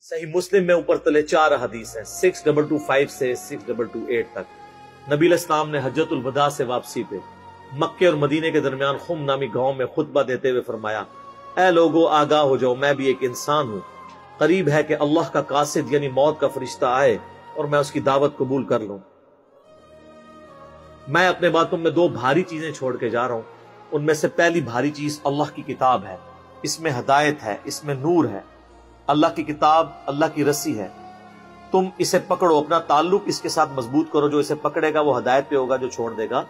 صحیح مسلم میں اوپر تلے 4 حدیث ہیں 6225 سے 6228 تک۔ نبی علیہ السلام نے حجۃ الوداع سے واپسی پہ مکے اور مدینے کے درمیان خم نامی گاؤں میں خطبہ دیتے ہوئے فرمایا، اے لوگو آگاہ ہو جاؤ، میں بھی ایک انسان ہوں، قریب ہے کہ اللہ کا قاصد یعنی موت کا فرشتہ آئے اور میں اس کی دعوت قبول کر لوں۔ میں اپنے بعد تم میں 2 بھاری چیزیں چھوڑ کے جا رہا ہوں، ان میں سے پہلی بھاری چیز اللہ کی کتاب ہے، اس میں ہدایت ہے، اس میں نور ہے۔ اللہ کی کتاب اللہ کی رسی ہے، تم اسے پکڑو، اپنا تعلق اس کے ساتھ مضبوط کرو، جو اسے پکڑے گا وہ ہدایت پہ ہوگا، جو چھوڑ دے گا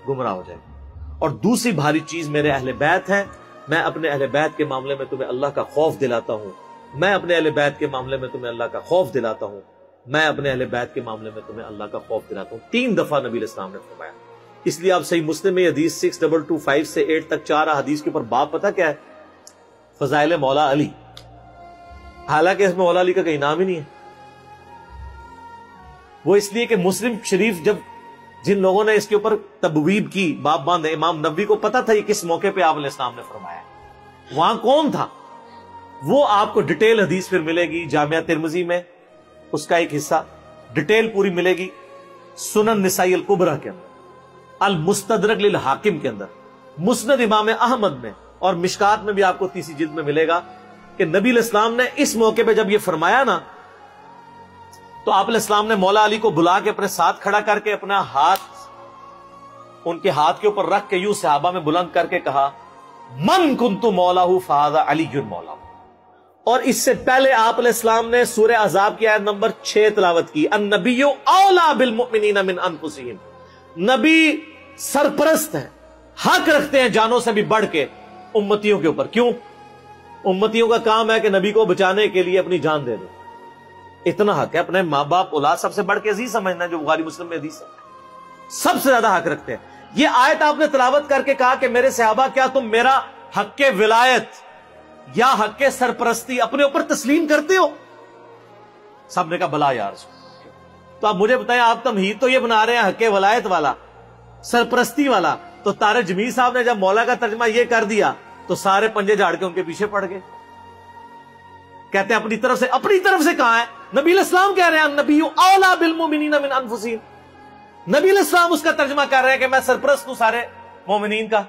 گمراہ ہو جائے گا۔ اور دوسری بھاری چیز میرے اہل بیت ہیں، میں اپنے اہل بیت کے معاملے میں تمہیں اللہ کا خوف دلاتا ہوں، میں اپنے اہل بیت کے معاملے میں تمہیں اللہ کا خوف دلاتا ہوں، میں اپنے اہل بیت کے معاملے میں تمہیں اللہ کا خوف دلاتا ہوں۔ 3 دفعہ نبی علیہ السلام نے فرمایا۔ اس لیے آپ صحیح مسلم میں حدیث 6225 سے 8 تک 4 حدیث کے اوپر باب پتہ کیا ہے؟ فضائل مولا علی۔ حالانکہ اس میں مولا علی کا کوئی نام ہی نہیں ہے۔ وہ اس لیے کہ مسلم شریف جب جن لوگوں نے اس کے اوپر تبویب کی، باب باندھے، امام نبوی کو پتا تھا یہ کس موقع پہ آپ علیہ السلام نے فرمایا، وہاں کون تھا، وہ آپ کو ڈیٹیل حدیث پھر ملے گی جامعہ ترمذی میں، اس کا ایک حصہ ڈیٹیل پوری ملے گی سنن نسائی الکبریٰ کے اندر، المستدرک للحاکم کے اندر، مسند امام احمد میں، اور مشکات میں بھی آپ کو 3 جلد میں ملے گا کہ نبی علیہ السلام نے اس موقع پہ جب یہ فرمایا نا، تو آپ علیہ السلام نے مولا علی کو بلا کے اپنے ساتھ کھڑا کر کے اپنا ہاتھ ان کے ہاتھ کے اوپر رکھ کے یوں صحابہ میں بلند کر کے کہا، من کنت مولاہ فہذا علی مولاہ۔ اور اس سے پہلے آپ علیہ السلام نے سورہ احزاب کی آیت نمبر 6 تلاوت کی، النبی اولی بالمؤمنین من انفسہم، نبی سرپرست ہیں، حق رکھتے ہیں جانوں سے بھی بڑھ کے امتیوں کے اوپر۔ کیوں؟ امتیوں کا کام ہے کہ نبی کو بچانے کے لیے اپنی جان دے دو، اتنا حق ہے، اپنے ماں باپ اولاد سب سے بڑھ کے عزیز سمجھنا ہے، جو بخاری مسلم میں حدیث ہے، سب سے زیادہ حق رکھتے ہیں۔ یہ آیت آپ نے تلاوت کر کے کہا کہ میرے صحابہ کیا تم میرا حق ولایت یا حق سرپرستی اپنے اوپر تسلیم کرتے ہو؟ سب نے کہا بلا یا رسول اللہ۔ تو آپ مجھے بتائیں، آپ تمہید تو یہ بنا رہے ہیں حق ولایت والا، سرپرستی والا، تو طارق جمیل صاحب نے جب مولا کا ترجمہ یہ کر دیا تو سارے پنجے جھاڑ کے ان کے پیچھے پڑ گئے، کہتے ہیں اپنی طرف سے کہاں ہے؟ نبی علیہ السلام کہہ رہے ہیں النبی اولی بالمؤمنین من انفسہم، نبی علیہ السلام اس کا ترجمہ کر رہے ہیں کہ میں سرپرست ہوں سارے مومنین کا۔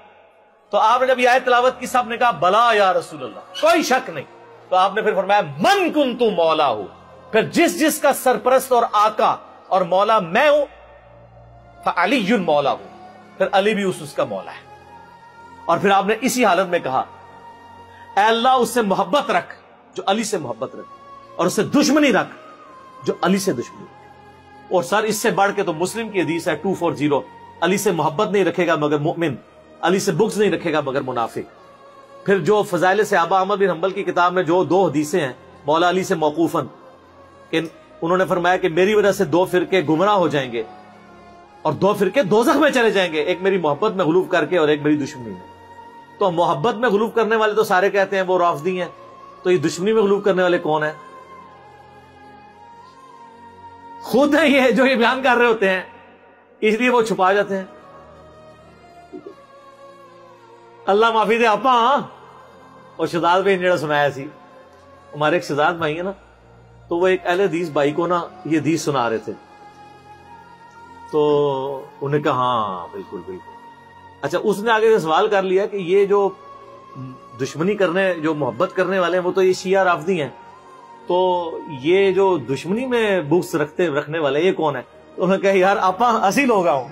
تو آپ نے جب یہ آیت تلاوت کی، سب نے کہا بلا یا رسول اللہ، کوئی شک نہیں۔ تو آپ نے پھر فرمایا من کنت مولا ہوں، پھر جس کا سرپرست اور آقا اور مولا میں ہوں، فعلی مولا ہوں، پھر علی بھی اس کا مولا ہے۔ اور پھر آپ نے اسی حالت میں کہا، اے اللہ اس سے محبت رکھ جو علی سے محبت رکھ، اور اس سے دشمنی رکھ جو علی سے دشمنی رکھ۔ اور سر اس سے بڑھ کے تو مسلم کی حدیث ہے 240، علی سے محبت نہیں رکھے گا مگر مؤمن، علی سے بغض نہیں رکھے گا مگر منافق۔ پھر جو فضائل صحابہ احمد بن حنبل کی کتاب میں جو 2 حدیثیں ہیں مولا علی سے موقوفاً، کہ انہوں نے فرمایا کہ میری وجہ سے 2 فرقے گمراہ ہو جائیں گے اور 2 فرقے دوزخ میں چلے جائیں گے، ایک میری محبت میں غلوف کر کے اور ایک میری دشمنی میں۔ تو محبت میں غلوف کرنے والے تو سارے کہتے ہیں وہ رافضی ہیں، تو یہ دشمنی میں غلوف کرنے والے کون ہیں؟ خود ہیں یہ جو یہ بیان کر رہے ہوتے ہیں، اس لیے وہ چھپا جاتے ہیں۔ اللہ معافی دے آپ اور شہزاد بھائی نے جڑا سنایا سی، ہمارے ایک شہزاد بھائی ہیں نا، تو وہ ایک اہل حدیث بھائی کو نا یہ حدیث سنا رہے تھے، تو انہیں کہا ہاں بالکل بالکل۔ اچھا، اس نے آگے سے سوال کر لیا کہ یہ جو دشمنی کرنے، جو محبت کرنے والے ہیں وہ تو یہ شیعہ رافضی ہیں، تو یہ جو دشمنی میں بغض رکھنے والے یہ کون ہے؟ تو انہوں نے کہا یار آپ اسی لوگ ہوں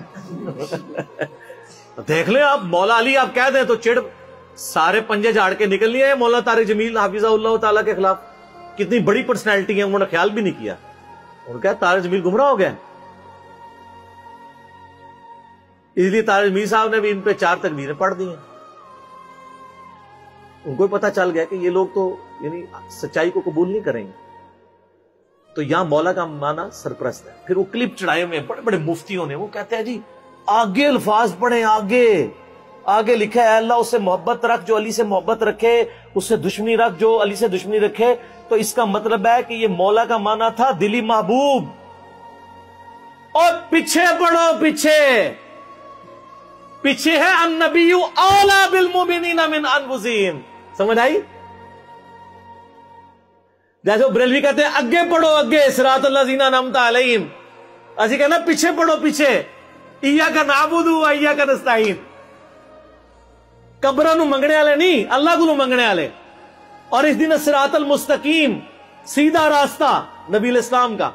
دیکھ لیں آپ، مولا علی آپ کہہ دیں تو چڑ سارے پنجے جھاڑ کے نکل لیے ہیں مولانا طارق جمیل حافظہ اللہ تعالیٰ کے خلاف، کتنی بڑی پرسنالٹی ہے، انہوں نے خیال بھی نہیں کیا، انہوں نے کہا طارق جمیل گمراہ ہو گیا، اس لیے طارق جمیل صاحب نے بھی ان پہ 4 تکبیریں پڑھ دی ہیں۔ ان کو پتہ چل گیا کہ یہ لوگ تو یعنی سچائی کو قبول نہیں کریں گے۔ تو یہاں مولا کا معنی سرپرست ہے۔ پھر وہ کلپ چڑھائے ہوئے بڑے بڑے مفتیوں نے، وہ کہتے ہیں جی آگے الفاظ پڑھیں، آگے لکھا ہے اللہ اس سے محبت رکھ جو علی سے محبت رکھے، اس سے دشمنی رکھ جو علی سے دشمنی رکھے، تو اس کا مطلب ہے کہ یہ مولا کا معنی تھا دلی محبوب۔ اور پیچھے پڑھو، پیچھے ہے النبی اولی بالمؤمنین من انفسہم، سمجھ آئی؟ جیسے بریلوی کہتے ہیں اگے پڑھو اگے صراط الذین انعمت علیہم، اسی کہنا پیچھے پڑھو پیچھے، ایاک نعبد و ایاک نستعین، قبراں نو منگنے والے نہیں، اللہ کو منگنے والے۔ اور اس دن صراط المستقیم، سیدھا راستہ نبی الاسلام کا،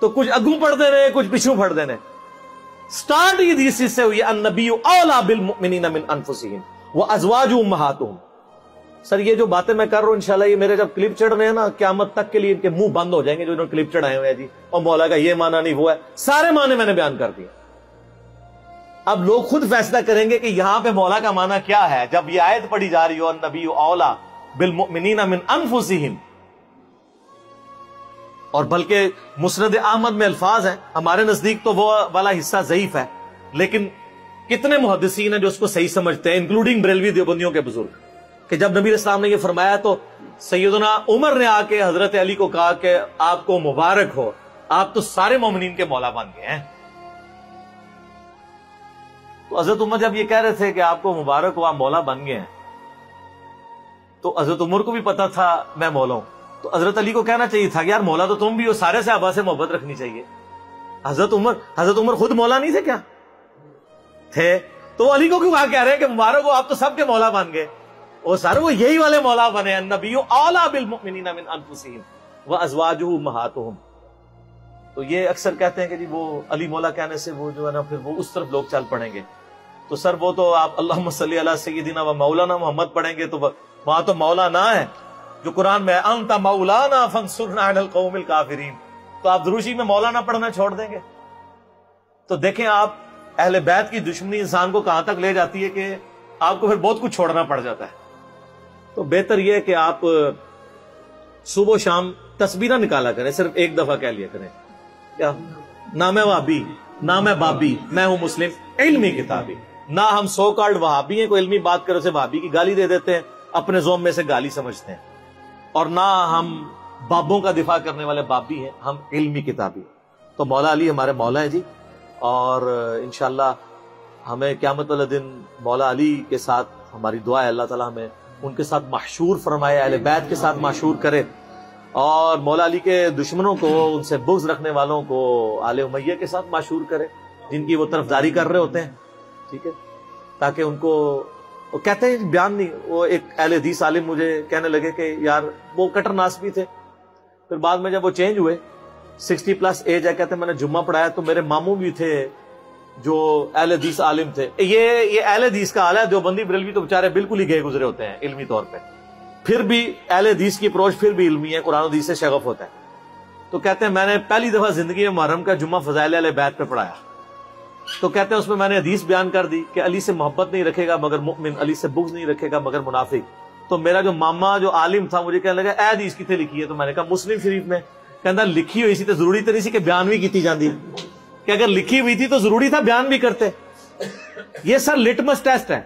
تو کچھ اگوں پڑھ دے رہے کچھ پیچھوں پڑھ دے رہے۔ سٹارٹ یہ حدیث سے ہوئی النبی اولا بالمؤمنین من انفسہم وازواجہ امہاتہم۔ سر یہ جو باتیں میں کر رہا ہوں انشاءاللہ یہ میرے جب کلپ چڑھ رہے ہیں نا، قیامت تک کے لیے ان کے منہ بند ہو جائیں گے جو انہوں نے کلپ چڑھائے ہوئے ہیں جی، اور مولا کا یہ معنی نہیں وہ ہے، سارے معنی میں نے بیان کر دیا۔ اب لوگ خود فیصلہ کریں گے کہ یہاں پہ مولا کا معنی کیا ہے جب یہ آیت پڑھی جا رہی ہو النبی اولا بالمؤمنین من انفسہم، اور بلکہ مسند احمد میں الفاظ ہیں، ہمارے نزدیک تو وہ والا حصہ ضعیف ہے، لیکن کتنے محدثین ہیں جو اس کو صحیح سمجھتے ہیں انکلوڈنگ بریلوی دیوبندیوں کے بزرگ، کہ جب نبی اسلام نے یہ فرمایا تو سیدنا عمر نے آ کے حضرت علی کو کہا کہ آپ کو مبارک ہو، آپ تو سارے مومنین کے مولا بن گئے ہیں۔ تو حضرت عمر جب یہ کہہ رہے تھے کہ آپ کو مبارک ہو آپ مولا بن گئے ہیں، تو حضرت عمر کو بھی پتا تھا میں مولا ہوں، تو حضرت علی کو کہنا چاہیے تھا کہ یار مولا تو تم بھی ہو، سارے صحابہ سے محبت رکھنی چاہیے۔ حضرت عمر خود مولا نہیں تھے کیا؟ تھے، تو علی کو کیوں کہہ رہے ہیں کہ مبارک ہو آپ تو سب کے مولا بن گئے؟ اور سارے وہ یہی والے مولا بنے، النبی اولا بالمؤمنین من انفسہم وازواجہ امہاتہم۔ تو یہ اکثر کہتے ہیں کہ جی وہ علی مولا کہنے سے وہ جو ہے نا پھر وہ اس طرف لوگ چل پڑیں گے، تو سر وہ تو آپ اللہم صلی علی سیدنا و مولانا محمد پڑھیں گے تو وہاں تو مولا نہ ہے جو قرآن میں انت مولانا فانصرنا علی القوم الکافرین، تو آپ دروشی میں مولانا پڑھنا چھوڑ دیں گے؟ تو دیکھیں آپ اہل بیت کی دشمنی انسان کو کہاں تک لے جاتی ہے کہ آپ کو پھر بہت کچھ چھوڑنا پڑ جاتا ہے۔ تو بہتر یہ ہے کہ آپ صبح و شام تسبیح نہ نکالا کریں، صرف ایک دفعہ کہہ لیا کریں کیا نہ میں وہابی نہ میں بابی، میں ہوں مسلم علمی کتابی۔ نہ ہم سو کالڈ وہابی ہیں، کوئی علمی بات کرے اسے وہابی کی گالی دے دیتے ہیں، اپنے زوم میں سے گالی سمجھتے ہیں، اور نہ ہم بابوں کا دفاع کرنے والے بابی ہیں، ہم علمی کتابی۔ تو مولا علی ہمارے مولا ہیں جی، اور انشاءاللہ ہمیں قیامت والے دن مولا علی کے ساتھ ہماری دعا ہے اللہ تعالیٰ ہمیں ان کے ساتھ محشور فرمائے، اہل بیت کے ساتھ محشور کرے، اور مولا علی کے دشمنوں کو، ان سے بغض رکھنے والوں کو آل امیہ کے ساتھ محشور کرے جن کی وہ طرفداری کر رہے ہوتے ہیں، ٹھیک ہے، تاکہ ان کو وہ کہتے ہیں بیان نہیں، وہ ایک اہل حدیث عالم مجھے کہنے لگے کہ یار وہ کٹر ناسبی تھے، پھر بعد میں جب وہ چینج ہوئے 60+ ایج ہے، کہتے ہیں میں نے جمعہ پڑھایا تو میرے ماموں بھی تھے جو اہل حدیث عالم تھے۔ یہ اہل حدیث کا حال ہے، دیوبندی بریلوی تو بےچارے بالکل ہی گئے گزرے ہوتے ہیں علمی طور پہ، پھر بھی اہل حدیث کی اپروچ پھر بھی علمی ہے، قرآن و حدیث سے شغف ہوتا ہے۔ تو کہتے ہیں میں نے پہلی دفعہ زندگی میں محرم کا جمعہ فضائل اہل بیت پہ پڑھایا، تو کہتے ہیں اس میں نے حدیث بیان کر دی کہ علی سے محبت نہیں رکھے گا مگر مؤمن، علی سے بغض نہیں رکھے گا مگر منافق۔ تو میرا جو ماما جو عالم تھا مجھے کہنے لگا اے حدیث کتنے لکھی ہے؟ تو میں نے کہا مسلم شریف میں۔ کہتا لکھی ہوئی سی تو ضروری تو نہیں سی کہ بیان بھی کیتی جاندی، کہ اگر لکھی ہوئی تھی تو ضروری تھا بیان بھی کرتے۔ یہ سر لٹمس ٹیسٹ ہے،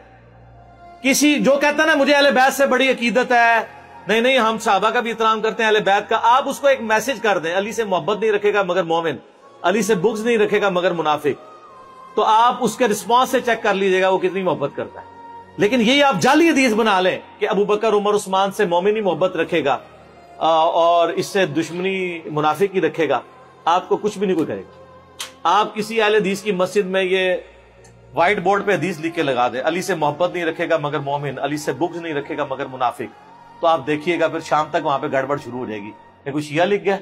کسی جو کہتا ہے نا مجھے اہل بیت سے بڑی عقیدت ہے، نہیں ہم صحابہ کا بھی احترام کرتے ہیں اہل بیت کا، آپ اس کو ایک میسج کر دیں علی سے محبت نہیں رکھے گا مگر مومن، علی سے بغض نہیں رکھے گا مگر منافق، تو آپ اس کے رسپانس سے چیک کر لیجئے گا وہ کتنی محبت کرتا ہے۔ لیکن یہی آپ جعلی حدیث بنا لیں کہ ابو بکر عمر عثمان سے مومن ہی محبت رکھے گا اور اس سے دشمنی منافق ہی رکھے گا، آپ کو کچھ بھی نہیں کوئی کرے گا۔ آپ کسی اہل حدیث کی مسجد میں یہ وائٹ بورڈ پہ حدیث لکھ کے لگا دیں علی سے محبت نہیں رکھے گا مگر مومن، علی سے بغض نہیں رکھے گا مگر منافق، تو آپ دیکھیے گا پھر شام تک وہاں پہ گڑبڑ شروع ہو جائے گی کہ کوئی شیعہ لکھ گیا۔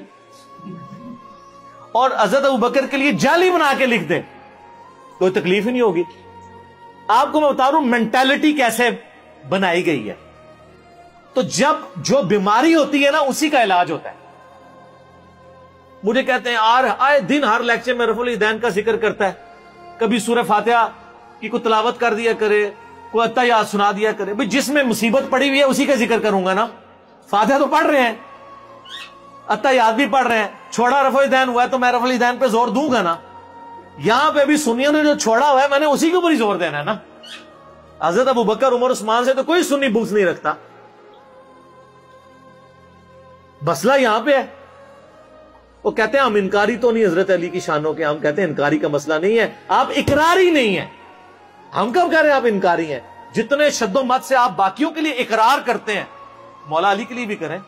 اور حضرت ابو بکر کے لیے جعلی بنا کے لکھ دیں، کوئی تکلیف ہی نہیں ہوگی۔ آپ کو میں بتا رہا ہوں مینٹالٹی کیسے بنائی گئی ہے۔ تو جب جو بیماری ہوتی ہے نا اسی کا علاج ہوتا ہے۔ مجھے کہتے ہیں آئے دن ہر لیکچر میں رفع الیدین کا ذکر کرتا ہے، کبھی سورہ فاتحہ کی کوئی تلاوت کر دیا کرے، کوئی اتحیات سنا دیا کرے۔ بھئی جس میں مصیبت پڑی ہوئی ہے اسی کا ذکر کروں گا نا، فاتحہ تو پڑھ رہے ہیں، اتحیات بھی پڑھ رہے ہیں، چھوڑا رفع الیدین ہوا ہے تو میں رفع الیدین پہ زور دوں گا نا۔ یہاں پہ بھی سنیوں نے جو چھوڑا ہوا ہے میں نے اسی کے اوپر ہی زور دینا ہے نا۔ حضرت ابو بکر عمر عثمان سے تو کوئی سنی بغض نہیں رکھتا، مسئلہ یہاں پہ ہے۔ وہ کہتے ہیں ہم انکاری تو نہیں حضرت علی کی شانوں کے، ہم کہتے ہیں انکاری کا مسئلہ نہیں ہے، آپ اقراری نہیں ہیں۔ ہم کب کہہ رہے ہیں آپ انکاری ہیں؟ جتنے شد و مت سے آپ باقیوں کے لیے اقرار کرتے ہیں مولا علی کے لیے بھی کریں.